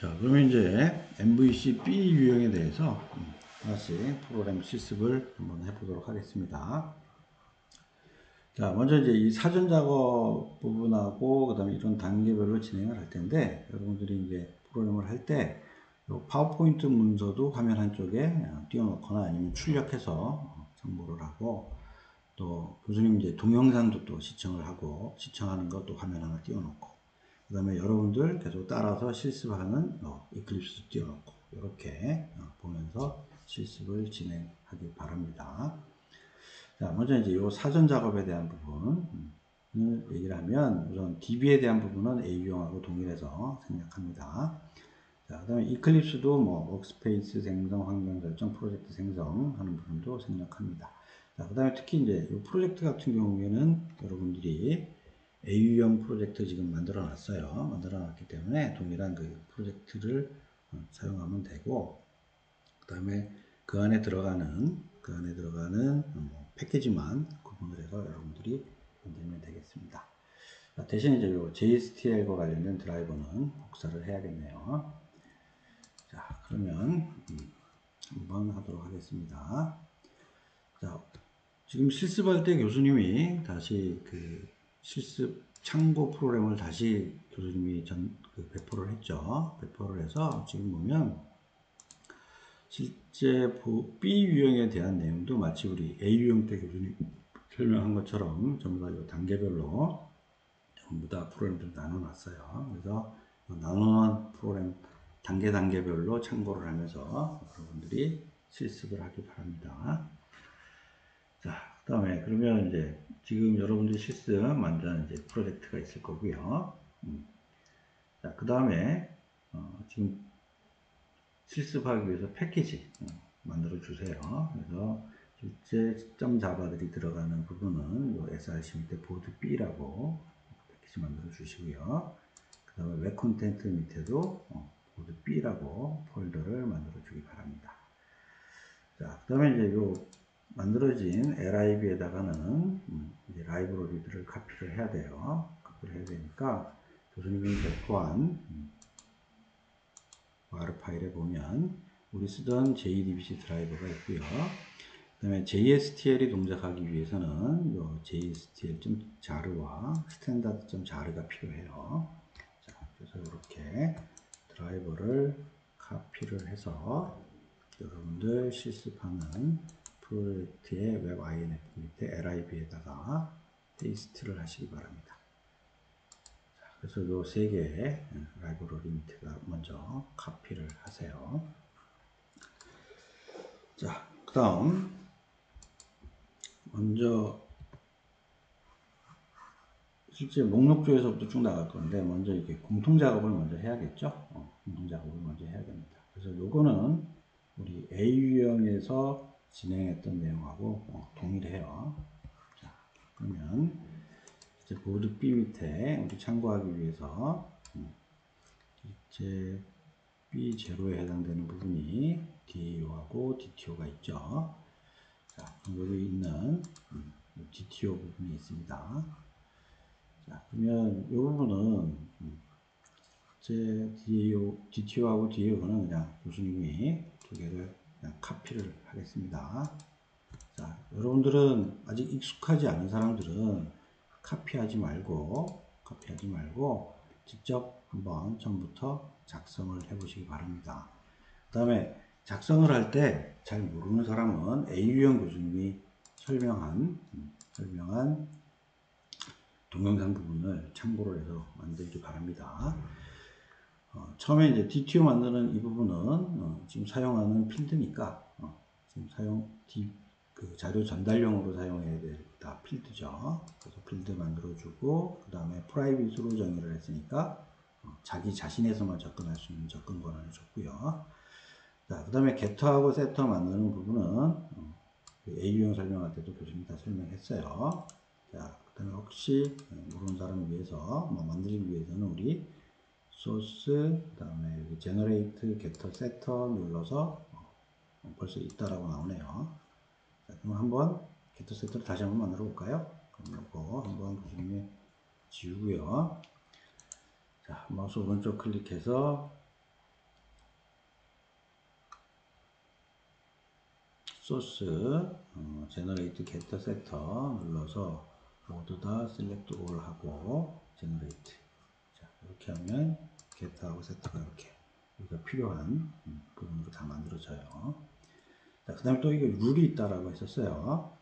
자, 그러면 이제 MVC B 유형에 대해서 하나씩 프로그램 실습을 한번 해보도록 하겠습니다. 자, 먼저 이제 이 사전 작업 부분하고 그다음에 이런 단계별로 진행을 할 텐데, 여러분들이 이제 프로그램을 할 때 파워포인트 문서도 화면 한쪽에 띄워놓거나 아니면 출력해서 첨부를 하고, 또 교수님 이제 동영상도 또 시청을 하고, 시청하는 것도 화면 하나 띄워놓고, 그 다음에 여러분들 계속 따라서 실습하는 이클립스도 띄워놓고, 이렇게 보면서 실습을 진행하기 바랍니다. 자, 먼저 이제 이 사전 작업에 대한 부분을 얘기를 하면, 우선 DB에 대한 부분은 A유형하고 동일해서 생략합니다. 자, 그 다음에 이클립스도 뭐 워크스페이스 생성, 환경 설정, 프로젝트 생성하는 부분도 생략합니다. 자, 그 다음에 특히 이제 이 프로젝트 같은 경우에는 여러분들이 A유형 프로젝트 지금 만들어 놨어요. 만들어 놨기 때문에 동일한 그 프로젝트를 사용하면 되고, 그 다음에 그 안에 들어가는 패키지만 구분을 해서 여러분들이 만들면 되겠습니다. 자, 대신 이제 요 JSTL과 관련된 드라이버는 복사를 해야겠네요. 자, 그러면 한번 하도록 하겠습니다. 자, 지금 실습할 때 교수님이 다시 그 실습 참고 프로그램을 다시 교수님이 배포를 했죠. 배포를 해서 지금 보면 실제 B 유형에 대한 내용도 마치 우리 A 유형 때 교수님 설명한 것처럼 전부 다 단계별로 전부 다 프로그램을 나눠놨어요. 그래서 나눠놓은 프로그램 단계별로 참고를 하면서 여러분들이 실습을 하기 바랍니다. 자, 그 다음에 그러면 이제 지금 여러분들 실습 만드는 이제 프로젝트가 있을 거고요. 자, 그 다음에 지금 실습하기 위해서 패키지 만들어 주세요. 그래서 실제 시점 자바들이 들어가는 부분은 요 SRC 밑에 보드 B라고 패키지 만들어 주시고요. 그 다음에 웹 콘텐트 밑에도 보드 B라고 폴더를 만들어 주기 바랍니다. 자, 그 다음에 이제 요 만들어진 LIV에다가는 이제 라이브러리들을 카피를 해야 돼요. 카피를 해야 되니까 교수님이 배포한 R 파일에 보면 우리 쓰던 JDBC 드라이버가 있고요. 그 다음에 JSTL이 동작하기 위해서는 요 JSTL.jar와 standard.jar가 필요해요. 자, 그래서 이렇게 드라이버를 카피를 해서 여러분들 실습하는 프로젝트의 웹 INF 밑에 LIV에다가 페이스트를 하시기 바랍니다. 자, 그래서 요 세 개의 라이브러리 밑에가 먼저 카피를 하세요. 자, 그 다음 먼저 실제 목록조에서부터 쭉 나갈 건데 먼저 이렇게 공통 작업을 먼저 해야겠죠. 공통 작업을 먼저 해야 됩니다. 그래서 요거는 우리 A 유형에서 진행했던 내용하고 동일해요. 자, 그러면 이제 보드 B 밑에 우리 참고하기 위해서 이제 B0에 해당되는 부분이 DAO하고 DTO가 있죠. 자, 여기 있는 DTO 부분이 있습니다. 자, 그러면 이 부분은 제 DTO하고 DAO는 그냥 교수님이 두 개를 그냥 카피를 하겠습니다. 자, 여러분들은 아직 익숙하지 않은 사람들은 카피하지 말고 직접 한번 처음부터 작성을 해 보시기 바랍니다. 그 다음에 작성을 할 때 잘 모르는 사람은 A유형 교수님이 설명한 동영상 부분을 참고를 해서 만들기 바랍니다. 처음에 이제 DTO 만드는 이 부분은 지금 사용하는 필드니까 지금 그 자료 전달용으로 사용해야 될 다 필드죠. 그래서 필드 만들어주고 그 다음에 프라이빗으로 정의를 했으니까 자기 자신에서만 접근할 수 있는 접근 권한을 줬고요. 자, 그 다음에 게터하고 세터 만드는 부분은 A유형 설명할 때도 교수님이 다 설명했어요. 자, 그 다음에 혹시 모르는 사람을 위해서 만들기 위해서는 우리 소스, 그 다음에 여기 제너레이트, 게터, 세터 눌러서 벌써 있다라고 나오네요. 자, 그럼 한번 게터, 세터를 다시 한번 만들어 볼까요? 그럼 이거 한번 교수님이 지우고요. 자, 마우스 오른쪽 클릭해서 소스 제너레이트 게터 세터 눌러서 모두 다 셀렉트 올 하고 제너레이트. 자, 이렇게 하면 게터하고 세터가 이렇게 우리가 필요한 부분으로 다 만들어져요. 자, 그 다음에 또 이게 룰이 있다라고 했었어요.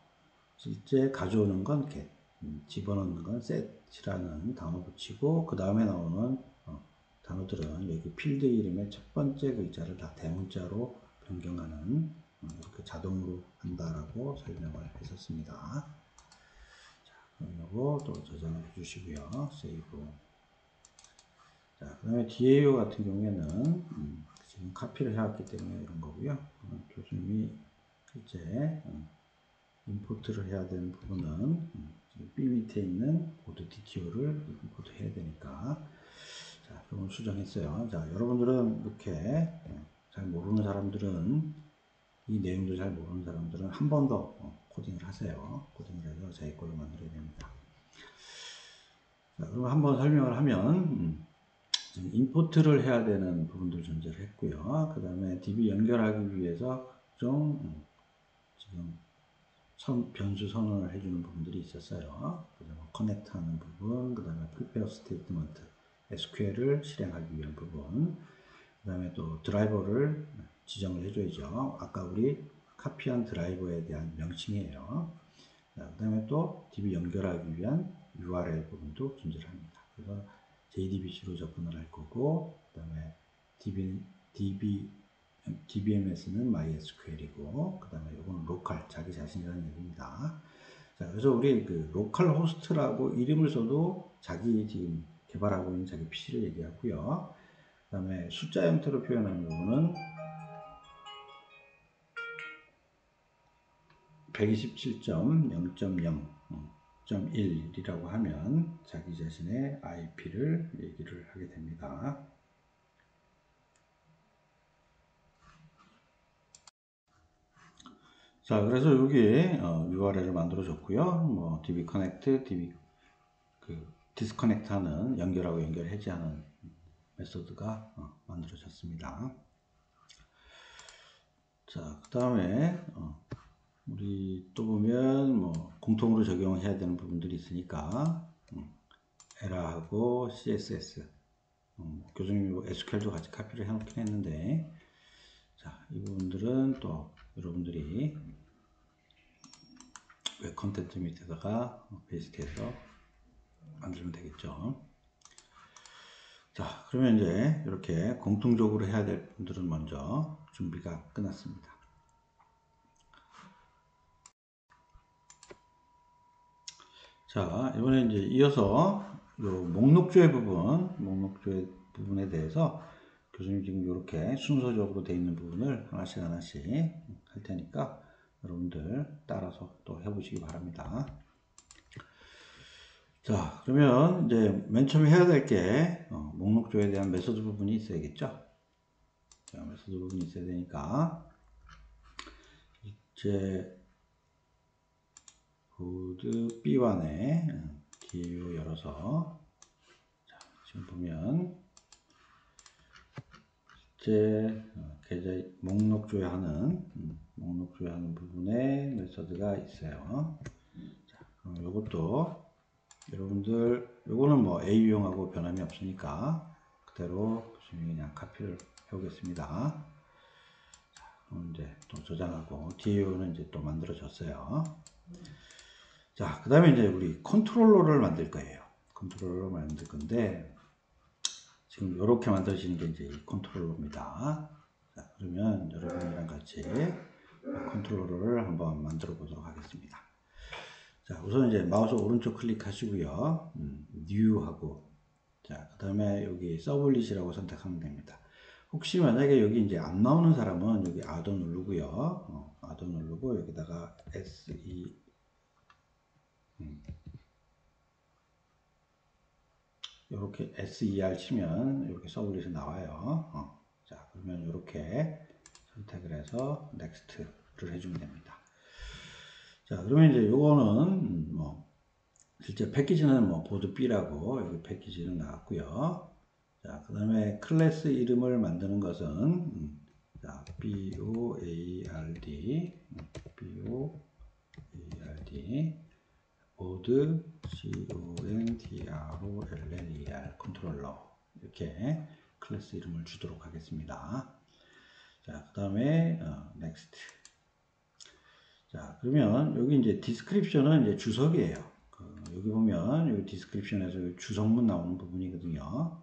실제 가져오는 건 get, 집어넣는 건 set이라는 단어 붙이고 그 다음에 나오는 단어들은 여기 필드 이름의 첫 번째 글자를 다 대문자로 변경하는 이렇게 자동으로 한다라고 설명을 했었습니다. 자, 그럼 이거 또 저장을 해주시고요. 세이브. 자, 그 다음에 DAO 같은 경우에는 지금 카피를 해왔기 때문에 이런 거고요. 교수님이 실제 임포트를 해야 되는 부분은 지금 B 밑에 있는 코드 DTO를 임포트 해야 되니까 자, 그걸 수정했어요. 자, 여러분들은 이렇게 잘 모르는 사람들은 이 내용도 잘 모르는 사람들은 한 번 더 코딩을 하세요. 코딩을 해서 자기 걸로 만들어야 됩니다. 자, 그럼 한번 설명을 하면 임포트를 해야 되는 부분들 존재를 했고요. 그 다음에 DB 연결하기 위해서 좀 지금 변수 선언을 해주는 부분들이 있었어요. 그다음에 커넥트 하는 부분, 그 다음에 prepare statement, SQL을 실행하기 위한 부분, 그 다음에 또 드라이버를 지정을 해줘야죠. 아까 우리 카피한 드라이버에 대한 명칭이에요. 그 다음에 또 DB 연결하기 위한 URL 부분도 존재를 합니다. 그래서 JDBC로 접근을 할 거고, 그 다음에 DBMS는 MySQL이고, 그 다음에 이거는 로컬, 자기 자신이라는 얘기입니다. 자, 그래서 우리 그 로컬 호스트라고 이름을 써도 자기 지금 개발하고 있는 자기 PC를 얘기하고요. 그 다음에 숫자 형태로 표현하는 부분은 127.0.0.1이라고 하면 자기 자신의 IP를 얘기를 하게 됩니다. 자, 그래서 여기 URL을 만들어 줬고요. 뭐 DB 커넥트, DB 디스커넥트 하는 연결하고 연결 해제하는 메소드가 만들어졌습니다. 자, 그 다음에 우리 또 보면 뭐 공통으로 적용해야 되는 부분들이 있으니까 에라하고 CSS 교수님이 SQL도 같이 카피를 해놓긴 했는데 자, 이 부분들은 또 여러분들이 웹 컨텐트 밑에다가 페이스트해서 만들면 되겠죠. 자, 그러면 이제 이렇게 공통적으로 해야 될 분들은 먼저 준비가 끝났습니다. 자, 이번에 이제 이어서 요 목록조회 부분에 대해서 교수님 지금 이렇게 순서적으로 되어 있는 부분을 하나씩 할 테니까 여러분들 따라서 또 해보시기 바랍니다. 자, 그러면 이제 맨 처음에 해야 될 게 목록조에 대한 메소드 부분이 있어야겠죠. 자, 메소드 부분이 있어야 되니까 이제 코드 B1에 DAO 열어서 자, 지금 보면 이제 계좌 목록 조회하는 부분에 메소드가 있어요. 자, 그럼 이것도 여러분들 요거는 뭐 A유형하고 변함이 없으니까 그대로 그냥 카피를 해오겠습니다. 자, 그럼 이제 또 저장하고 DAO는 이제 또 만들어졌어요. 자, 그 다음에 이제 우리 컨트롤러를 만들 거예요. 컨트롤러를 만들 건데 지금 이렇게 만들어지는 게 이제 이 컨트롤러입니다. 자, 그러면 여러분이랑 같이 컨트롤러를 한번 만들어 보도록 하겠습니다. 자, 우선 이제 마우스 오른쪽 클릭하시고요. New 하고, 자, 그 다음에 여기 서블릿이라고 선택하면 됩니다. 혹시 만약에 여기 이제 안 나오는 사람은 여기 Add 누르고요. Add 누르고 여기다가 SE 이렇게 SER 치면 이렇게 서블릿이 나와요. 자, 그러면 이렇게 선택을 해서 넥스트를 해주면 됩니다. 자, 그러면 이제 요거는 뭐 실제 패키지는 뭐 보드 B라고 여기 패키지는 나왔고요. 자, 그 다음에 클래스 이름을 만드는 것은 자, BOARD, 보드, CONTROLLER, 컨트롤러. 이렇게 클래스 이름을 주도록 하겠습니다. 자, 그 다음에, next. 자, 그러면 여기 이제 디스크립션은 이제 주석이에요. 여기 보면 여기 디스크립션에서 주석문 나오는 부분이거든요.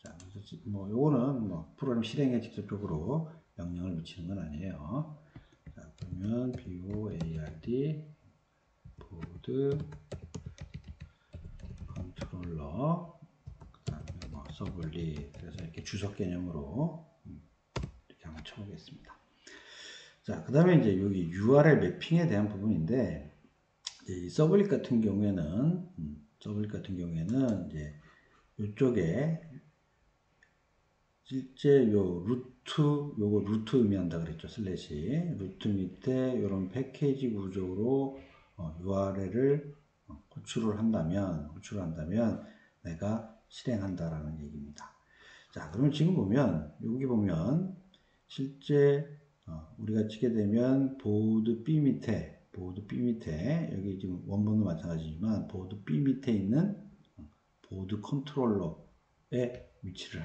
자, 그래서 뭐 요거는 뭐 프로그램 실행에 직접적으로 영향을 미치는 건 아니에요. 자, 그러면 BOARD 보드 컨트롤러, 그다음에 뭐 서블리, 그래서 이렇게 주석 개념으로 이렇게 한번 쳐보겠습니다. 자, 그다음에 이제 여기 URL 매핑에 대한 부분인데, 이 서블릿 같은 경우에는 이제 이쪽에 실제 요 요거 루트 의미한다 그랬죠. 슬래시 루트 밑에 이런 패키지 구조로 URL을 호출을 한다면 내가 실행한다라는 얘기입니다. 자, 그러면 지금 보면 여기 보면 실제 우리가 치게 되면 보드 B 밑에 여기 지금 원본도 마찬가지지만 보드 B 밑에 있는 보드 컨트롤러에 위치를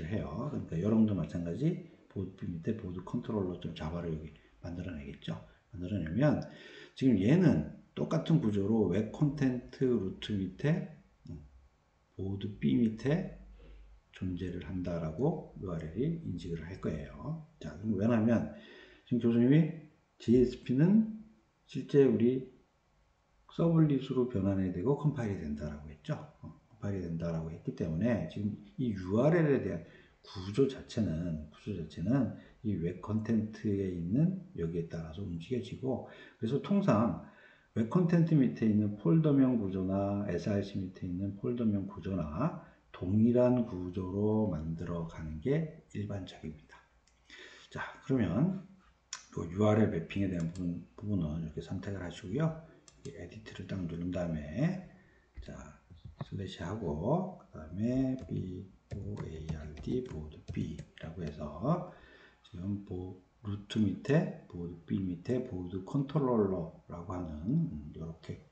해요. 그러니까 여러분도 마찬가지 보드 B 밑에 보드 컨트롤러 좀 자바를 여기 만들어내겠죠. 만들어내면 지금 얘는 똑같은 구조로 웹 콘텐트 루트 밑에 보드 B 밑에 존재를 한다라고 URL이 인식을 할 거예요. 자, 그럼 왜냐면 지금 교수님이 JSP는 실제 우리 서블릿으로 변환이 되고 컴파일이 된다라고 했죠. 컴파일이 된다라고 했기 때문에 지금 이 URL에 대한 구조 자체는 이 웹 컨텐트에 있는 여기에 따라서 움직여지고, 그래서 통상 웹 컨텐트 밑에 있는 폴더명 구조나 SRC 밑에 있는 폴더명 구조나 동일한 구조로 만들어 가는 게 일반적입니다. 자, 그러면 URL 매핑에 대한 부분은 이렇게 선택을 하시고요. 에디트를 딱 누른 다음에, 자, 슬래시 하고, 그 다음에 BOARD 보드 B라고 해서 지금 루트 밑에 보드 B 밑에 보드 컨트롤러라고 하는 이렇게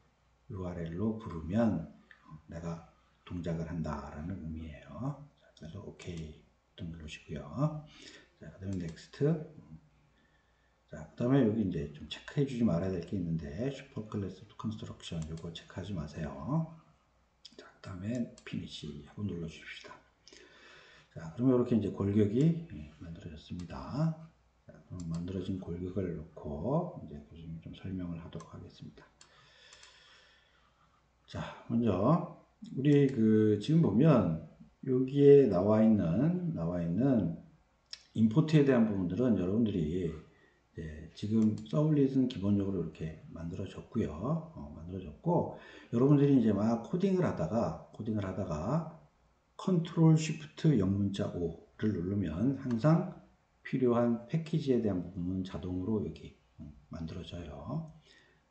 URL로 부르면 내가 동작을 한다라는 의미예요. 자, 그래서 OK 누르시고요. 자, 그 다음에 넥스트. 자, 그 다음에 여기 이제 좀 체크해 주지 말아야 될 게 있는데, 슈퍼 클래스 컨스트럭션 요거 체크하지 마세요. 자, 그 다음에 피니시 하고 눌러 주십시다. 자, 그러면 이렇게 이제 골격이 만들어졌습니다. 자, 그럼 만들어진 골격을 놓고 이제 교수님 좀 설명을 하도록 하겠습니다. 자, 먼저 우리 지금 보면 여기에 나와 있는 임포트에 대한 부분들은 여러분들이 지금 서블릿은 기본적으로 이렇게 만들어졌고요. 만들어졌고, 여러분들이 이제 막 코딩을 하다가 컨트롤 쉬프트 영문자 O를 누르면 항상 필요한 패키지에 대한 부분은 자동으로 여기 만들어져요.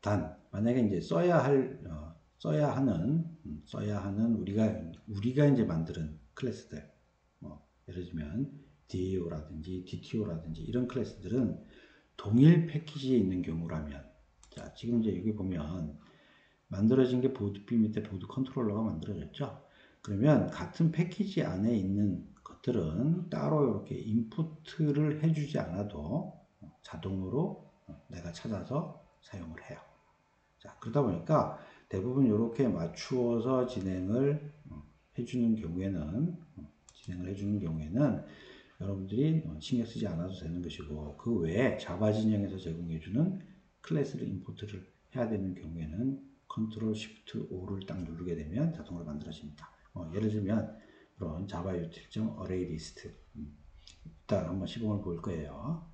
단 만약에 이제 써야 하는 우리가 이제 만드는 클래스들, 예를 들면 DAO라든지 DTO라든지 이런 클래스들은 동일 패키지에 있는 경우라면, 자, 지금 이제 여기 보면 만들어진 게 보드 B 밑에 보드 컨트롤러가 만들어졌죠. 그러면 같은 패키지 안에 있는 것들은 따로 이렇게 인풋을 해주지 않아도 자동으로 내가 찾아서 사용을 해요. 자, 그러다 보니까 대부분 이렇게 맞추어서 진행을 해주는 경우에는 여러분들이 신경 쓰지 않아도 되는 것이고, 그 외에 자바 진영에서 제공해주는 클래스를 임포트를 해야 되는 경우에는 컨트롤 쉬프트 O를 딱 누르게 되면 자동으로 만들어집니다. 예를 들면 이런 자바 유틸.array 리스트, 이따 한번 시범을 볼 거예요.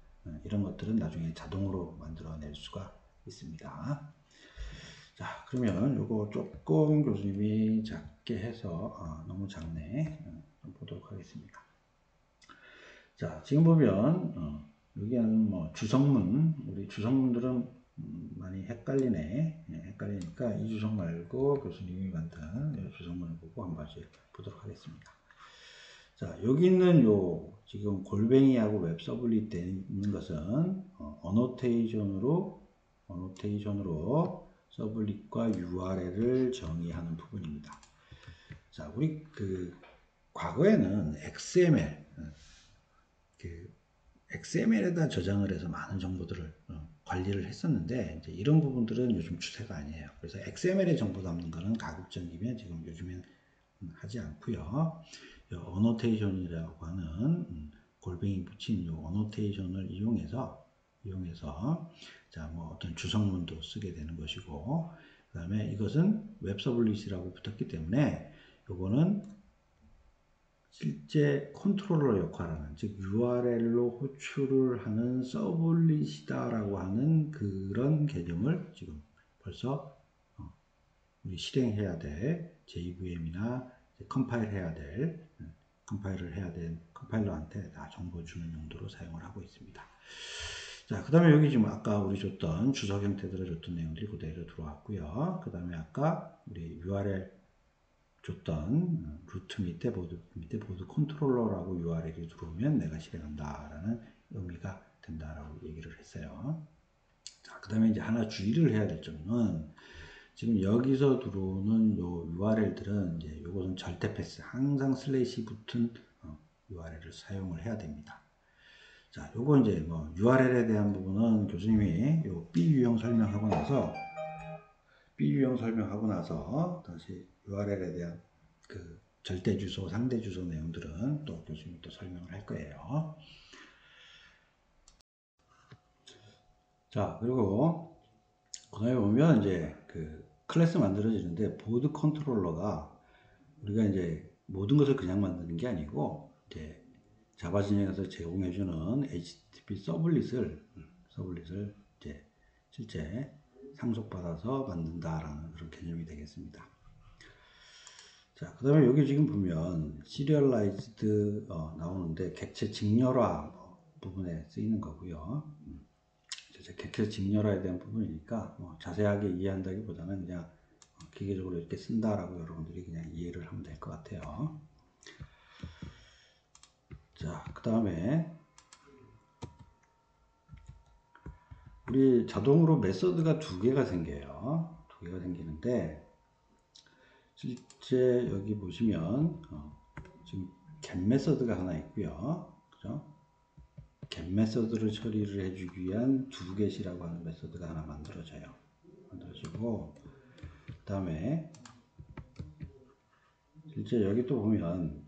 이런 것들은 나중에 자동으로 만들어낼 수가 있습니다. 자, 그러면 요거 조금 교수님이 작게 해서 너무 작네. 좀 보도록 하겠습니다. 자, 지금 보면 여기는 뭐 우리 주석문들은 많이 헷갈리니까 이 주석 말고 교수님이 만든 이 주석문을 보고 한번 보도록 하겠습니다. 자, 여기 있는 지금 골뱅이하고 웹 서블릿 되는 것은 어노테이션으로 서블릿과 URL을 정의하는 부분입니다. 자, 우리 과거에는 XML에다 저장을 해서 많은 정보들을 관리를 했었는데, 이제 이런 부분들은 요즘 추세가 아니에요. 그래서 XML에 정보 담는 거는 가급적이면 지금 요즘엔 하지 않고요. 어노테이션이라고 하는 골뱅이 붙인 이 어노테이션을 이용해서 자, 뭐 어떤 주성문도 쓰게 되는 것이고, 그 다음에 이것은 웹 서블릿이라고 붙었기 때문에 요거는 실제 컨트롤러 역할하는, 즉 URL로 호출을 하는 서블릿이다라고 하는 그런 개념을 지금 벌써 우리 실행해야 될 JVM이나 컴파일을 해야 될 컴파일러한테 다 정보 주는 용도로 사용을 하고 있습니다. 자, 그 다음에 여기 지금 아까 우리 줬던 주석 형태들을 줬던 내용들이 그대로 들어왔고요. 그 다음에 아까 우리 URL 줬던 루트 밑에 보드 컨트롤러라고 URL이 들어오면 내가 실행한다라는 의미가 된다라고 얘기를 했어요. 자, 그 다음에 이제 하나 주의를 해야 될 점은 지금 여기서 들어오는 요 URL들은 이제 요것은 절대 패스, 항상 슬래시 붙은 URL을 사용을 해야 됩니다. 자, 요거 이제 뭐 URL에 대한 부분은 교수님이 요 B 유형 설명하고 나서 다시 URL에 대한 그 절대 주소, 상대 주소 내용들은 또 교수님이 또 설명을 할 거예요. 자, 그리고 그 다음에 보면 이제 그 클래스 만들어지는데 보드 컨트롤러가 우리가 이제 모든 것을 그냥 만드는 게 아니고 이제 자바 진영에서 제공해주는 HTTP 서블릿을 이제 실제 상속받아서 만든다라는 그런 개념이 되겠습니다. 자, 그 다음에 여기 지금 보면 시리얼라이즈드 나오는데 객체 직렬화 부분에 쓰이는 거고요. 객체 직렬화에 대한 부분이니까 자세하게 이해한다기보다는 그냥 기계적으로 이렇게 쓴다라고 여러분들이 그냥 이해를 하면 될 것 같아요. 자, 그 다음에 우리 자동으로 메서드가 두 개가 생겨요. 두 개가 생기는데 실제 여기 보시면 지금 get 메서드가 하나 있고요. 그죠? get 메서드를 처리를 해주기 위한 두 get이라고 하는 메서드가 하나 만들어지고 그 다음에 실제 여기 또 보면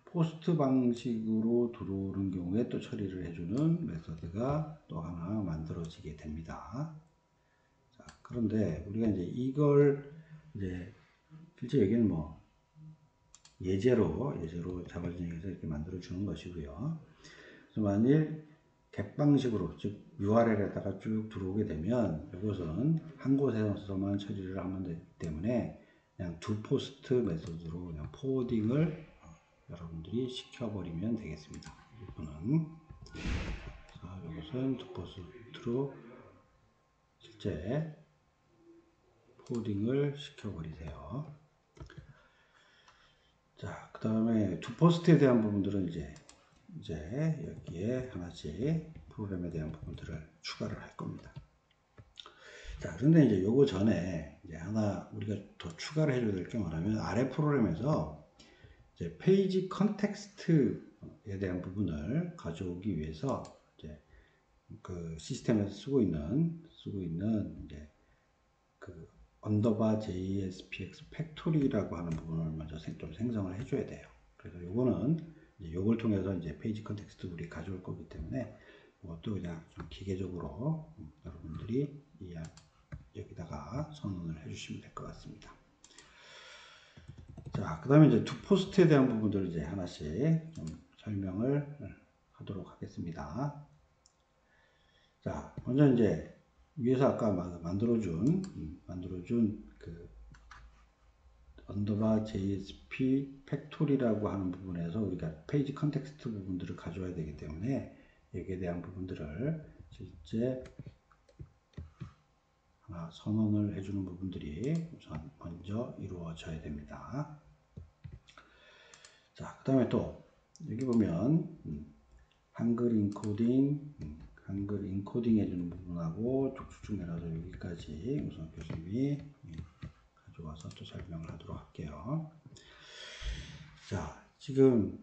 포스트 방식으로 들어오는 경우에 또 처리를 해주는 메서드가 또 하나 만들어지게 됩니다. 자, 그런데 우리가 이제 이걸 이제 실제 여기는 뭐 예제로 자바 진영에서 이렇게 만들어 주는 것이고요. 그래서 만일 get 방식으로 즉 URL에다가 쭉 들어오게 되면 이것은 한 곳에서만 처리를 하면 되기 때문에 그냥 두 포스트 메서드로 그냥 포워딩을 여러분들이 시켜버리면 되겠습니다. 이것은 두 포스트로 실제 포워딩을 시켜버리세요. 자, 그 다음에 두 포스트에 대한 부분들은 이제 여기에 하나씩 프로그램에 대한 부분들을 추가를 할 겁니다. 자, 그런데 이제 요거 전에 이제 하나 우리가 더 추가를 해줘야 될 게 뭐냐면 아래 프로그램에서 이제 페이지 컨텍스트에 대한 부분을 가져오기 위해서 이제 그 시스템에서 쓰고 있는 이제 그 언더바 JSPX 팩토리라고 하는 부분을 먼저 좀 생성을 해줘야 돼요. 그래서 요거는 이제 요걸 통해서 이제 페이지 컨텍스트 우리 가져올 거기 때문에 이것도 그냥 좀 기계적으로 여러분들이 여기다가 선언을 해주시면 될 것 같습니다. 자, 그 다음에 이제 두 포스트에 대한 부분들을 이제 하나씩 좀 설명을 하도록 하겠습니다. 자, 먼저 이제 위에서 아까 만들어준 그 언더바 JSP 팩토리라고 하는 부분에서 우리가 페이지 컨텍스트 부분들을 가져와야 되기 때문에 여기에 대한 부분들을 실제 선언을 해주는 부분들이 우선 먼저 이루어져야 됩니다. 자, 그 다음에 또 여기 보면 한글 인코딩, 한글 인코딩 해주는 부분하고 쭉쭉쭉 내려서 여기까지 우선 교수님이 가져와서 또 설명을 하도록 할게요. 자, 지금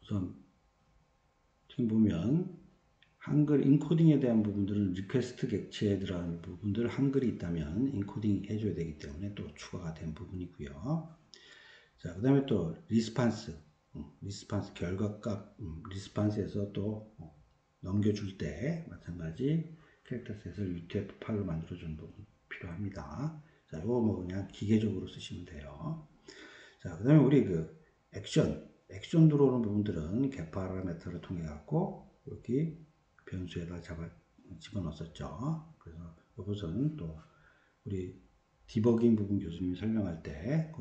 우선 지금 보면 한글 인코딩에 대한 부분들은 리퀘스트 객체에 들어가는 부분들 한글이 있다면 인코딩 해줘야 되기 때문에 또 추가가 된 부분이고요. 자, 그 다음에 또 리스판스 결과값, 리스판스에서 또 넘겨줄 때 마찬가지 캐릭터셋을 UTF-8로 만들어주는 부분 필요합니다. 자, 이거 뭐 그냥 기계적으로 쓰시면 돼요. 자, 그 다음에 우리 그 액션 들어오는 부분들은 get 파라미터를 통해 갖고 여기 변수에다 집어넣었었죠. 그래서 이것은 또 우리 디버깅 부분 교수님이 설명할 때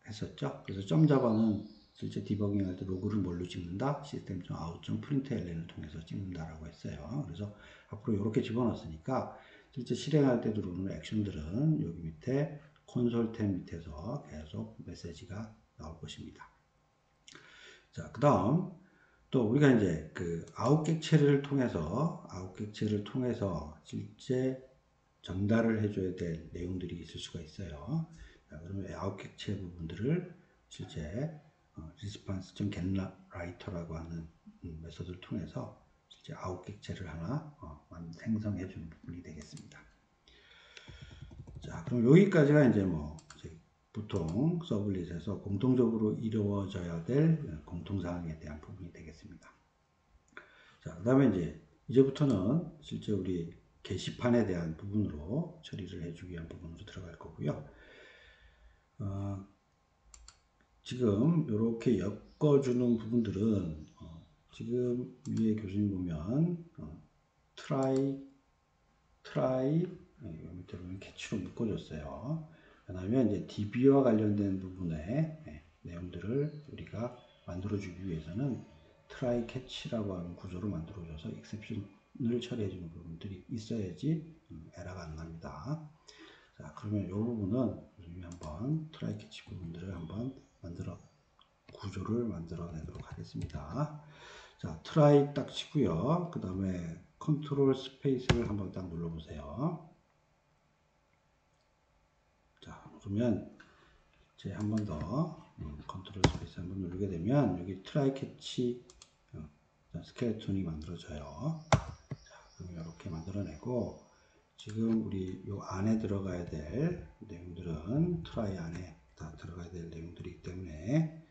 했었죠. 그래서 점 잡아는 실제 디버깅 할 때 로그를 뭘로 찍는다? system.out.println을 통해서 찍는다라고 했어요. 그래서 앞으로 이렇게 집어넣었으니까 실제 실행할 때 들어오는 액션들은 여기 밑에 콘솔 탭 밑에서 계속 메시지가 나올 것입니다. 자, 그 다음 또 우리가 이제 그 아웃객체를 통해서 실제 전달을 해줘야 될 내용들이 있을 수가 있어요. 자, 그러면 아웃객체 부분들을 실제 response.getWriter라고 하는 메소드를 통해서 실제 아웃객체를 하나 생성해 주는 부분이 되겠습니다. 자, 그럼 여기까지가 이제 뭐 보통 서블릿에서 공통적으로 이루어져야 될 공통사항에 대한 부분이 되겠습니다. 자, 그 다음에 이제부터는 실제 우리 게시판에 대한 부분으로 처리를 해주기 위한 부분으로 들어갈 거고요. 지금 이렇게 엮어주는 부분들은 지금 위에 교수님 보면 try 밑에 보면 캐치로 묶어줬어요. 그 다음에 이제 DB와 관련된 부분의 내용들을 우리가 만들어주기 위해서는 try catch라고 하는 구조를 만들어줘서 exception을 처리해주는 부분들이 있어야지 에러가 안 납니다. 자, 그러면 이 부분은 우리 한번 try catch 부분들을 한번 구조를 만들어내도록 하겠습니다. 자, try 딱 치고요. 그 다음에 컨트롤 스페이스를 한번 딱 눌러보세요. 자, 그러면 이제 한 번 더 컨트롤 스페이스 한번 누르게 되면 여기 트라이 캐치 스켈레톤이 만들어져요. 자, 그럼 이렇게 만들어내고 지금 우리 요 안에 들어가야 될 내용들은 트라이 안에 다 들어가야 될 내용들이기 때문에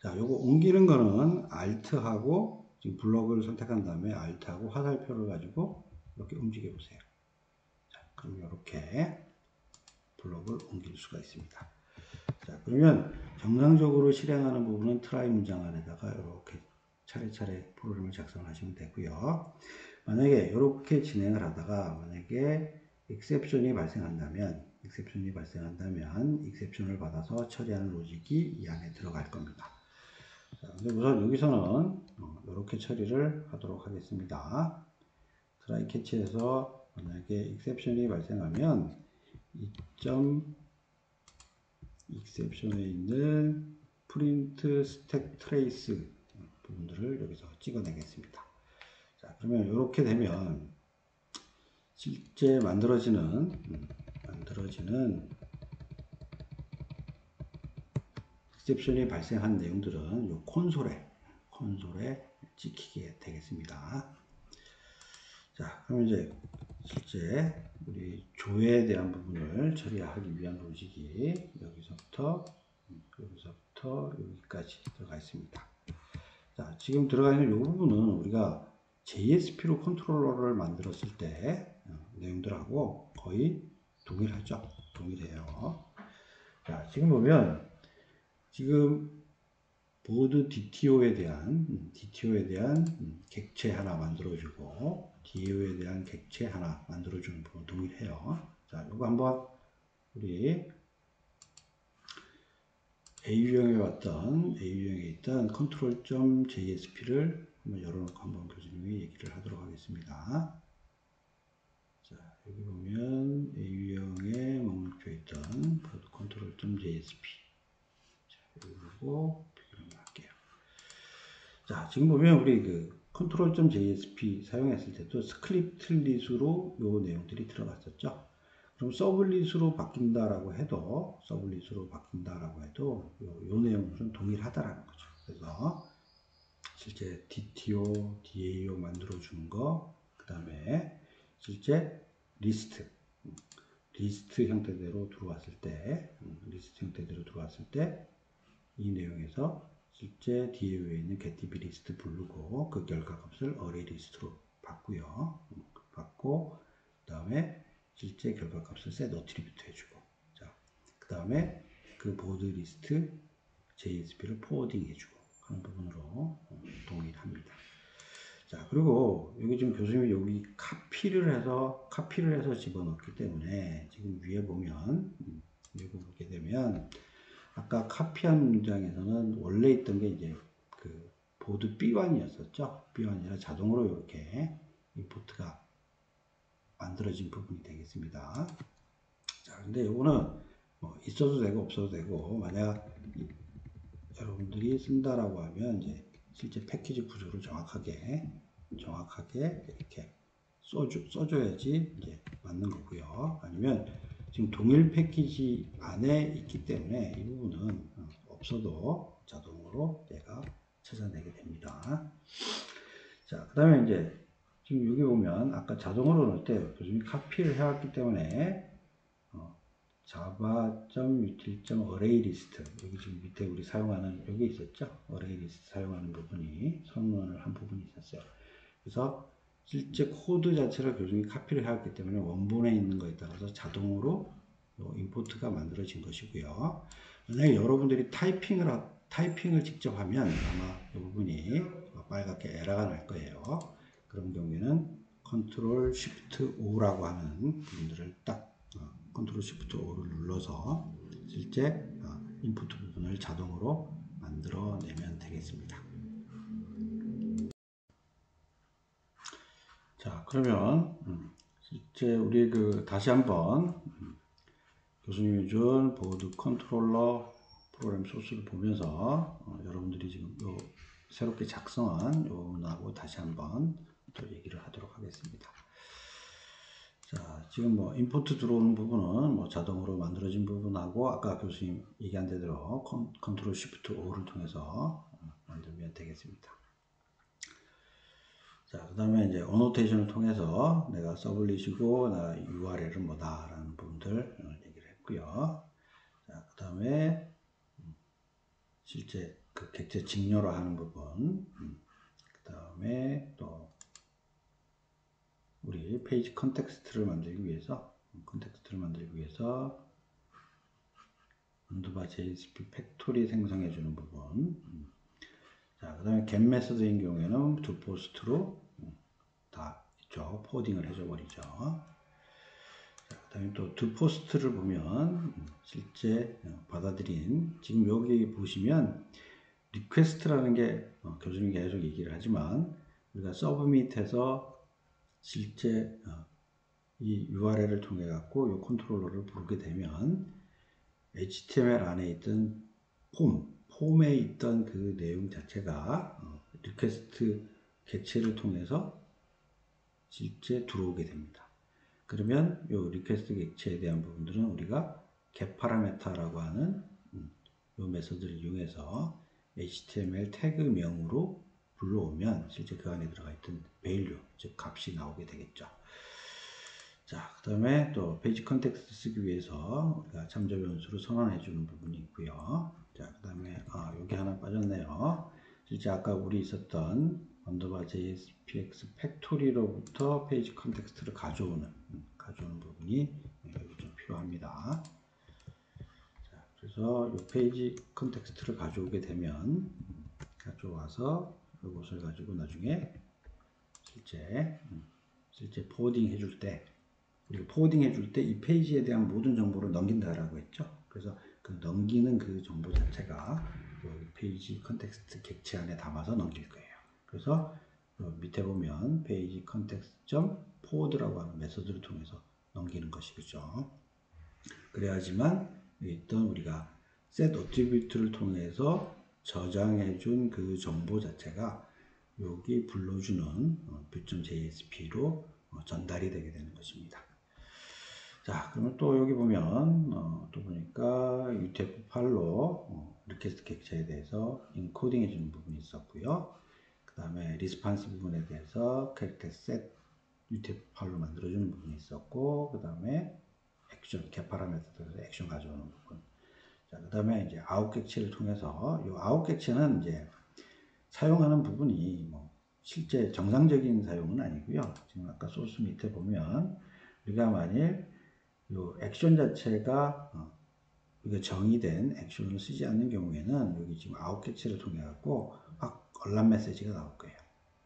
자, 요거 옮기는 거는 Alt하고 지금 블럭을 선택한 다음에 Alt하고 화살표를 가지고 이렇게 움직여 보세요. 자, 그럼 이렇게 블럭을 옮길 수가 있습니다. 자, 그러면 정상적으로 실행하는 부분은 트라이 문장 안에다가 이렇게 차례차례 프로그램을 작성하시면 되고요. 만약에 이렇게 진행을 하다가 만약에 exception이 발생한다면 exception을 받아서 처리하는 로직이 이 안에 들어갈 겁니다. 자, 근데 우선 여기서는 이렇게 처리를 하도록 하겠습니다. 트라이 캐치에서 만약에 exception이 발생하면 exception에 있는 print stack trace 부분들을 여기서 찍어내겠습니다. 자, 그러면 이렇게 되면 실제 만들어지는 exception이 발생한 내용들은 이 콘솔에 찍히게 되겠습니다. 자, 그럼 이제 실제 우리 조회에 대한 부분을 처리하기 위한 로직이 여기서부터 여기까지 들어가 있습니다. 자, 지금 들어가 있는 이 부분은 우리가 JSP로 컨트롤러를 만들었을 때 내용들하고 거의 동일해요. 자, 지금 보면 지금 보드 DTO에 대한 객체 하나 만들어주고 DO에 대한 객체 하나 만들어주는 부분 동일해요. 자, 이거 한번 우리 AU형에 있던 control.jsp를 한번 열어놓고 한번 교수님이 얘기를 하도록 하겠습니다. 자, 여기 보면 AU형에 목록표에 있던 control.jsp. 자, 이거 비교를 할게요. 자, 지금 보면 우리 그 control.jsp 사용했을 때도 스크립트릿으로 요 내용들이 들어갔었죠. 그럼 서블릿으로 바뀐다라고 해도 요 내용은 동일하다라는 거죠. 그래서 실제 DTO, DAO 만들어 주는 거, 그 다음에 실제 리스트 형태대로 들어왔을 때, 이 내용에서 실제 DAO에 있는 getDB 리스트 부르고 그 결과값을 array 리스트로 받고요. 받고 그 다음에 실제 결과값을 set attribute 해주고, 자, 그 다음에 그 보드 리스트 JSP를 포워딩 해주고 하는 부분으로 동일합니다. 자, 그리고 여기 지금 교수님이 여기 카피를 해서 집어넣기 때문에 지금 위에 보면 보게 되면 아까 카피한 문장에서는 원래 있던 게 이제 그 보드 B1이었었죠. B1이라 자동으로 이렇게 임포트가 만들어진 부분이 되겠습니다. 자, 근데 이거는 뭐 있어도 되고 없어도 되고, 만약 여러분들이 쓴다라고 하면 이제 실제 패키지 구조를 정확하게 이렇게 써줘야지 이제 맞는 거고요. 아니면 지금 동일 패키지 안에 있기 때문에 이 부분은 없어도 자동으로 얘가 찾아내게 됩니다. 자, 그 다음에 이제 지금 여기 보면 아까 자동으로 넣을 때 교수님이 카피를 해왔기 때문에 java.util.arraylist 여기 지금 밑에 우리 사용하는 여기 있었죠? arraylist 사용하는 부분이 선언을 한 부분이 있었어요. 그래서 실제 코드 자체를 교수님이 카피를 해왔기 때문에 원본에 있는 거에 따라서 자동으로 임포트가 만들어진 것이고요. 만약에 여러분들이 타이핑을 직접 하면 아마 이 부분이 빨갛게 에러가 날 거예요. 그런 경우에는 Ctrl Shift O라고 하는 부분들을 딱 Ctrl Shift O를 눌러서 실제 인풋 부분을 자동으로 만들어내면 되겠습니다. 자, 그러면 실제 우리 다시 한번 교수님이 준 보드 컨트롤러 프로그램 소스를 보면서 여러분들이 지금 새롭게 작성한 요하고 다시 한번 또 얘기를 하도록 하겠습니다. 자, 지금 뭐 임포트 들어오는 부분은 뭐 자동으로 만들어진 부분하고 아까 교수님 얘기한 대로 컨트롤 시프트 O를 통해서 만들면 되겠습니다. 자, 그 다음에 이제 어노테이션을 통해서 내가 서블릿이고 나 URL은 뭐다라는 부분들 얘기를 했고요. 자, 그 다음에 실제 그 객체 직렬화 하는 부분, 그 다음에 또 우리 페이지 컨텍스트를 만들기 위해서 언더바 JSP 팩토리 생성해 주는 부분. 자, 그 다음에 get 메서드인 경우에는 to post로 다 있죠. 포딩을 해줘 버리죠. 자, 그 다음에 또 to post를 보면 실제 받아들인, 지금 여기 보시면 리퀘스트라는 게 교수님이 계속 얘기를 하지만 우리가 서브밋에서 실제 이 URL을 통해 갖고 이 컨트롤러를 부르게 되면 HTML 안에 있던 폼에 있던 그 내용 자체가 리퀘스트 객체를 통해서 실제 들어오게 됩니다. 그러면 이 리퀘스트 객체에 대한 부분들은 우리가 getParameter라고 하는 이 메서드를 이용해서 HTML 태그명으로 불러오면 실제 그 안에 들어가 있던 value, 즉 값이 나오게 되겠죠. 자, 그 다음에 또 페이지 컨텍스트 쓰기 위해서 우리가 참조 변수를 선언해 주는 부분이 있고요. 자, 그 다음에 여기 하나 빠졌네요. 실제 아까 우리 있었던 언더바 JSPX 팩토리로부터 페이지 컨텍스트를 가져오는 부분이 여기 좀 필요합니다. 자, 그래서 이 페이지 컨텍스트를 가져오게 되면 가져와서 이것을 가지고 나중에 실제 포워딩 해줄 때, 우리가 포워딩 해줄 때 이 페이지에 대한 모든 정보를 넘긴다라고 했죠. 그래서 그 넘기는 그 정보 자체가 페이지 컨텍스트 객체 안에 담아서 넘길 거예요. 그래서 밑에 보면 페이지 컨텍스트.forward라고 하는 메서드를 통해서 넘기는 것이죠. 그래야지만 있던 우리가 set attribute를 통해서 저장해 준 그 정보 자체가 여기 불러주는 view.jsp로 전달이 되게 되는 것입니다. 자, 그러면 또 여기 보면 또 보니까 UTF-8로 리퀘스트 객체에 대해서 인코딩 해주는 부분이 있었고요. 그 다음에 리스판스 부분에 대해서 캐릭터 셋 UTF-8로 만들어주는 부분이 있었고, 그 다음에 액션, 개파라 메서드에서 액션 가져오는 부분. 자, 그 다음에 이제 아웃 객체를 통해서, 이 아웃 객체는 이제 사용하는 부분이 뭐 실제 정상적인 사용은 아니고요. 지금 아까 소스 밑에 보면 우리가 만일 이 액션 자체가 이게 정의된 액션을 쓰지 않는 경우에는 여기 지금 아웃 객체를 통해 갖고 막 얼람 메시지가 나올 거예요.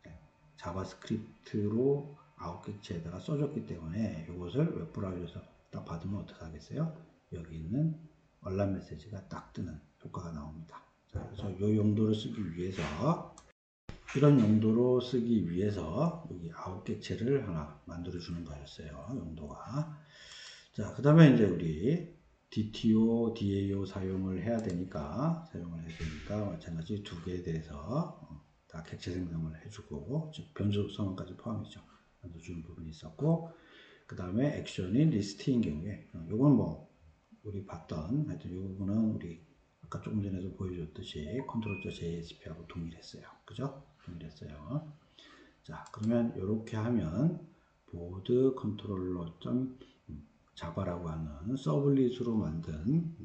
네. 자바스크립트로 아웃 객체에다가 써줬기 때문에 이것을 웹브라우저에서 딱 받으면 어떻게 하겠어요? 여기 있는 얼람 메시지가 딱 뜨는 효과가 나옵니다. 자, 그래서 이 용도를 쓰기 위해서 이런 용도로 쓰기 위해서 여기 아웃 객체를 하나 만들어 주는 거였어요. 용도가. 자, 그 다음에 이제 우리 DTO, DAO 사용을 해야 되니까 마찬가지 두 개에 대해서 다 객체 생성을 해주고, 즉 변수 성원까지 포함이죠. 만들어주는 부분이 있었고, 그 다음에 액션인 리스트인 경우에 요건 뭐 우리 봤던 하여튼 이 부분은 우리 아까 조금 전에도 보여줬듯이 컨트롤.jsp하고 동일했어요. 그죠? 동일했어요. 자, 그러면 이렇게 하면 보드 컨트롤러 자바라고 하는 서블릿으로 만든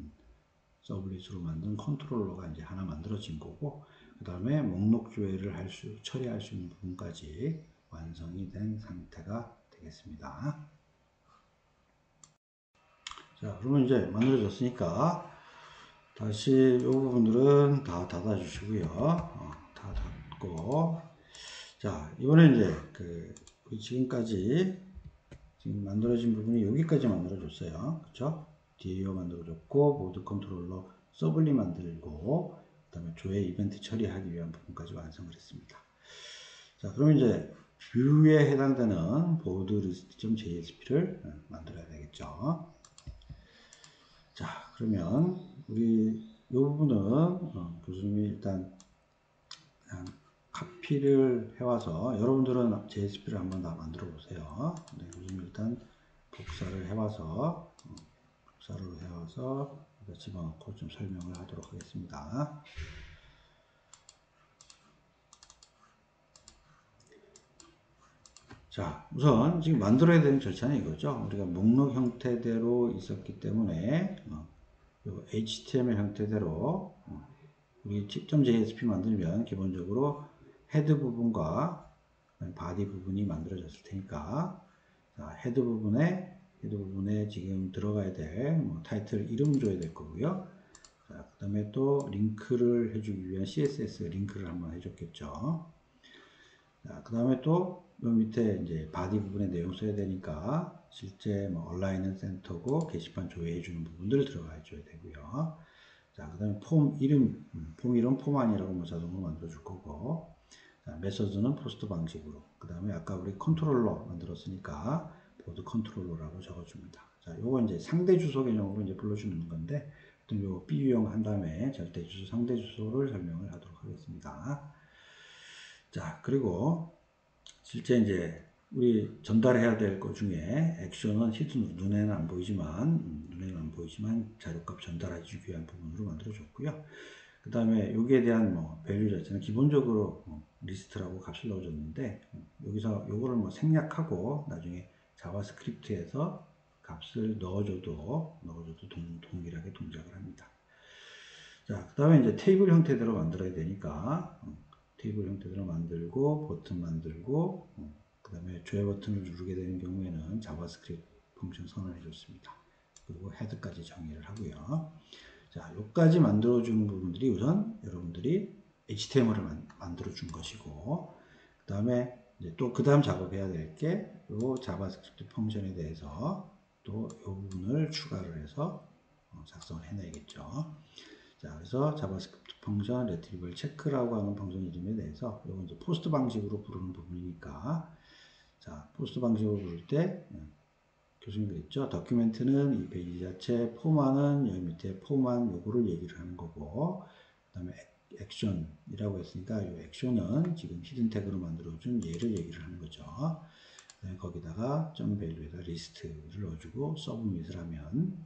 컨트롤러가 이제 하나 만들어진 거고, 그 다음에 목록 조회를 처리할 수 있는 부분까지 완성이 된 상태가 되겠습니다. 자, 그러면 이제 만들어졌으니까 다시 이 부분들은 다 닫아주시고요. 다 닫고, 자, 이번에 이제 우리 지금까지 지금 만들어진 부분이 여기까지 만들어졌어요. 그쵸? DAO 만들어졌고, 보드 컨트롤러 서블리 만들고, 그 다음에 조회 이벤트 처리하기 위한 부분까지 완성을 했습니다. 자, 그럼 이제 뷰에 해당되는 보드 리스트.jsp를 만들어야 되겠죠. 자, 그러면 우리 이 부분은 교수님이 일단 그냥 카피를 해와서 여러분들은 JSP를 한번 다 만들어 보세요. 네, 교수님 일단 복사를 해와서 집어넣고 좀 설명을 하도록 하겠습니다. 자, 우선 지금 만들어야 되는 절차는 이거죠. 우리가 목록 형태대로 있었기 때문에 HTML 형태대로 우리 tip.jsp 만들면 기본적으로 헤드 부분과 바디 부분이 만들어졌을 테니까, 자, 헤드 부분에 지금 들어가야 될 타이틀 이름 줘야 될 거고요. 자, 그 다음에 또 링크를 해주기 위한 CSS 링크를 한번 해줬겠죠. 자, 그 다음에 또 밑에 이제 바디 부분에 내용 써야 되니까 실제 얼라인은 센터고 게시판 조회해주는 부분들을 들어가 줘야 되고요. 자, 그 다음에 폼 이름 폼안이라고 자동으로 만들어 줄 거고, 자, 메서드는 포스트 방식으로, 그 다음에 아까 우리 컨트롤러 만들었으니까 보드 컨트롤러라고 적어줍니다. 자, 요거 이제 상대 주소 개념으로 이제 불러주는 건데, 요 B 유형 한 다음에 절대 주소, 상대 주소를 설명을 하도록 하겠습니다. 자, 그리고 실제 이제 우리 전달해야 될 것 중에 액션은 눈에는 안 보이지만 자료값 전달해주기 위한 부분으로 만들어줬고요. 그 다음에 여기에 대한 밸류 자체는 기본적으로 리스트라고 값을 넣어줬는데, 여기서 요거를 생략하고 나중에 자바스크립트에서 값을 넣어줘도 동일하게 동작을 합니다. 자, 그 다음에 이제 테이블 형태대로 만들어야 되니까 테이블 형태대로 만들고 버튼 만들고, 그 다음에 조회 버튼을 누르게 되는 경우에는 자바스크립트 펑션 선언해 줬습니다. 그리고 헤드까지 정의를 하고요. 자, 여기까지 만들어주는 부분들이 우선 여러분들이 HTML을 만들어 준 것이고, 그 다음에 이제 또 그 다음 작업해야 될 게 요 자바스크립트 펑션에 대해서 또 이 부분을 추가를 해서 작성을 해내야겠죠. 자, 그래서 자바스크립트 펑션 retrieval check라고 하는 펑션 이름에 대해서 이건 이제 포스트 방식으로 부르는 부분이니까, 자, 포스트 방식으로 부를 때 교수님 그랬죠. 더큐멘트는 이 페이지 자체, 포만은 여기 밑에 포만 요거를 얘기를 하는 거고, 그 다음에 액션이라고 했으니까 이 액션은 지금 히든 태그로 만들어준 얘를 얘기를 하는 거죠. 거기다가 점 밸류에다 리스트를 넣어주고 서브밋을 하면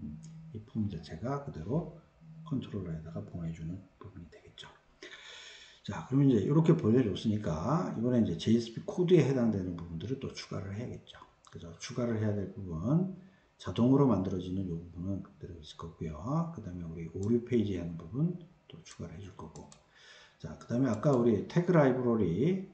이 폼 자체가 그대로 컨트롤러에다가 보내주는 부분이 되겠죠. 자, 그러면 이제 이렇게 보여줬으니까 이번에 이제 JSP 코드에 해당되는 부분들을 또 추가를 해야겠죠. 그래서 추가를 해야 될 부분, 자동으로 만들어지는 이 부분은 그대로 있을 거고요. 그 다음에 우리 오류 페이지에 하는 부분 또 추가를 해줄 거고. 자, 그 다음에 아까 우리 태그 라이브러리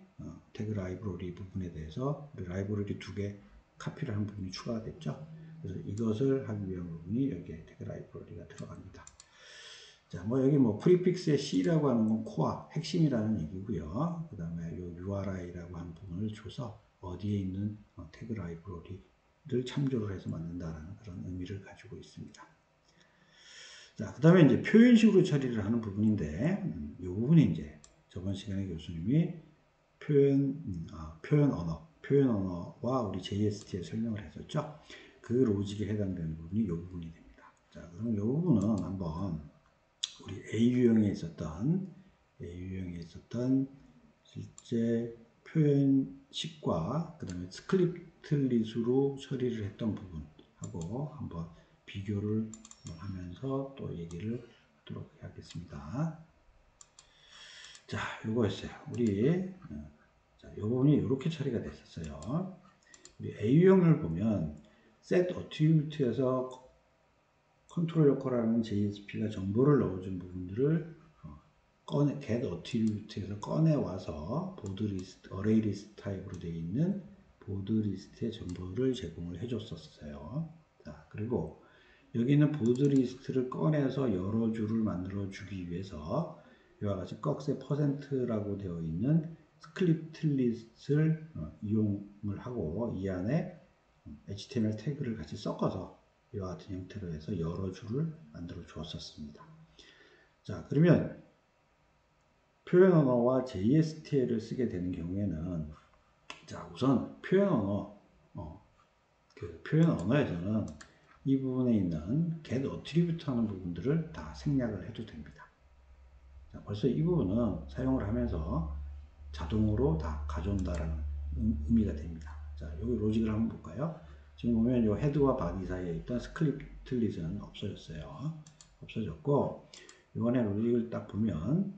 부분에 대해서 우리 라이브러리 2개 카피를 한 부분이 추가가 됐죠. 그래서 이것을 하기 위한 부분이 여기에 태그 라이브러리가 들어갑니다. 자, 뭐 여기 뭐 프리픽스의 C라고 하는 건 코어, 핵심이라는 얘기고요. 그 다음에 요 URI라고 하는 부분을 줘서 어디에 있는 태그 라이브러리를 참조를 해서 만든다라는 그런 의미를 가지고 있습니다. 자, 그 다음에 이제 표현식으로 처리를 하는 부분인데, 이 부분이 이제 저번 시간에 교수님이 표현 언어와 우리 JST에 설명을 했었죠. 그 로직에 해당되는 부분이 이 부분이 됩니다. 자, 그럼 이 부분은 한번 우리 A유형에 있었던 실제 표현식과 그 다음에 스크립트릿으로 처리를 했던 부분하고 한번 비교를 하면서 또 얘기를 하도록 하겠습니다. 자, 요거였어요. 자, 요 부분이 이렇게 처리가 됐었어요. 우리 A유형을 보면 set attribute에서 컨트롤 역할하는 JSP가 정보를 넣어준 부분들을 get attribute에서 꺼내와서 보드 리스트, 어레이 리스트 타입으로 되어 있는 보드 리스트의 정보를 제공을 해줬었어요. 자, 그리고 여기 있는 보드 리스트를 꺼내서 여러 줄을 만들어 주기 위해서 이와 같이 꺽쇠 %라고 되어 있는 스크립트릿을 이용을 하고 이 안에 HTML 태그를 같이 섞어서 이와 같은 형태로 해서 여러 줄을 만들어 주었었습니다. 자, 그러면 표현 언어와 JSTL을 쓰게 되는 경우에는 자, 우선 표현 언어에서는 이 부분에 있는 get attribute 하는 부분들을 다 생략을 해도 됩니다. 자, 벌써 이 부분은 사용을 하면서 자동으로 다 가져온다라는 의미가 됩니다. 자, 여기 로직을 한번 볼까요? 지금 보면 이 헤드와 바디 사이에 있던 스크립트릿은 없어졌어요. 없어졌고, 이번에 로직을 딱 보면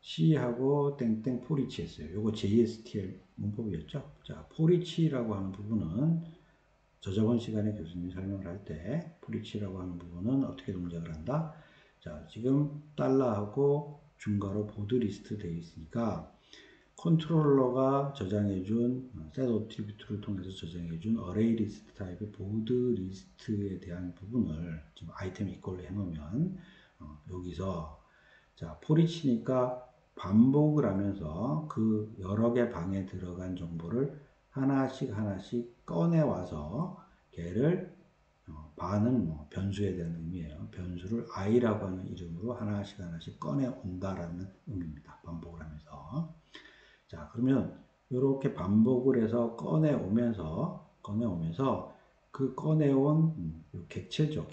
C하고 땡땡 포리치 했어요. 요거 JSTL 문법이었죠. 자, 포리치라고 하는 부분은 저번 시간에 교수님이 설명을 할 때 포리치라고 하는 부분은 어떻게 동작을 한다? 자, 지금 달러하고 중괄호 보드 리스트 되어 있으니까 컨트롤러가 저장해준 set attribute를 통해서 저장해준 array list 타입의 보드 리스트에 대한 부분을 지금 아이템 이퀄로 해놓으면 여기서 자, 포리치니까 반복을 하면서 그 여러 개 방에 들어간 정보를 하나씩 꺼내와서 걔를 반은 변수에 대한 의미예요. 변수를 i라고 하는 이름으로 하나씩 꺼내온다라는 의미입니다. 반복을 하면서. 자, 그러면 이렇게 반복을 해서 꺼내오면서 그 꺼내온 객체죠,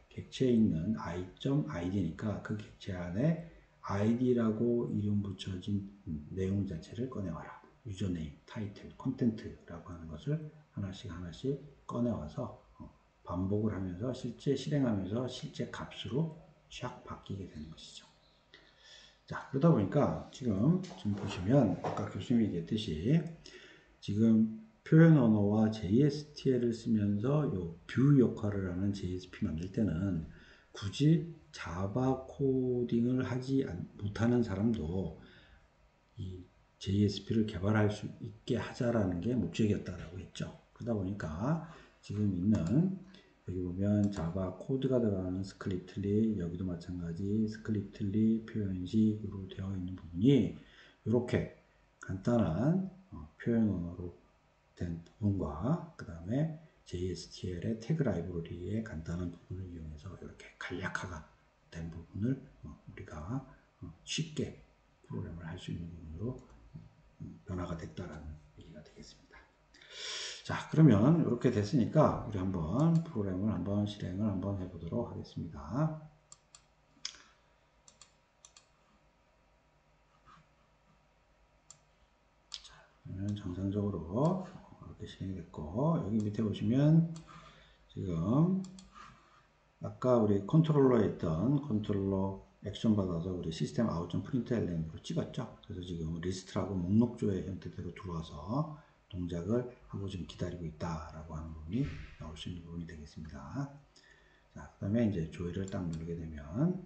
객체에 있는 i.id니까 그 객체 안에 id라고 이름 붙여진 내용 자체를 꺼내와라. 유저네임, 타이틀, 콘텐트라고 하는 것을 하나씩 꺼내와서 반복을 하면서 실행하면서 실제 값으로 샥 바뀌게 되는 것이죠. 자, 그러다 보니까 지금 보시면 아까 교수님이 얘기했듯이 지금 표현 언어와 JSTL을 쓰면서 요 뷰 역할을 하는 JSP 만들 때는 굳이 자바 코딩을 못하는 사람도 이 JSP를 개발할 수 있게 하자라는 게 목적이었다라고 했죠. 그러다 보니까 지금 있는 여기 보면 자바 코드가 들어가는 스크립트릿, 여기도 마찬가지 스크립트릿 표현식으로 되어 있는 부분이 이렇게 간단한 표현 언어로 된 부분과 그 다음에 JSTL의 태그 라이브러리의 간단한 부분을 이용해서 이렇게 간략화가 된 부분을 우리가 쉽게 프로그램을 할 수 있는 부분으로 변화가 됐다라는 얘기가 되겠습니다. 자, 그러면 이렇게 됐으니까 우리 한번 프로그램을 실행을 해보도록 하겠습니다. 정상적으로 이렇게 실행이 됐고, 여기 밑에 보시면 지금 아까 우리 컨트롤러에 있던 컨트롤러 액션 받아서 우리 시스템 아웃 프린트LN으로 찍었죠. 그래서 지금 리스트라고 목록조의 형태대로 들어와서 동작을 하고 지금 기다리고 있다라고 하는 부분이 나올 수 있는 부분이 되겠습니다. 자, 그 다음에 이제 조회를 딱 누르게 되면,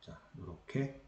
자, 이렇게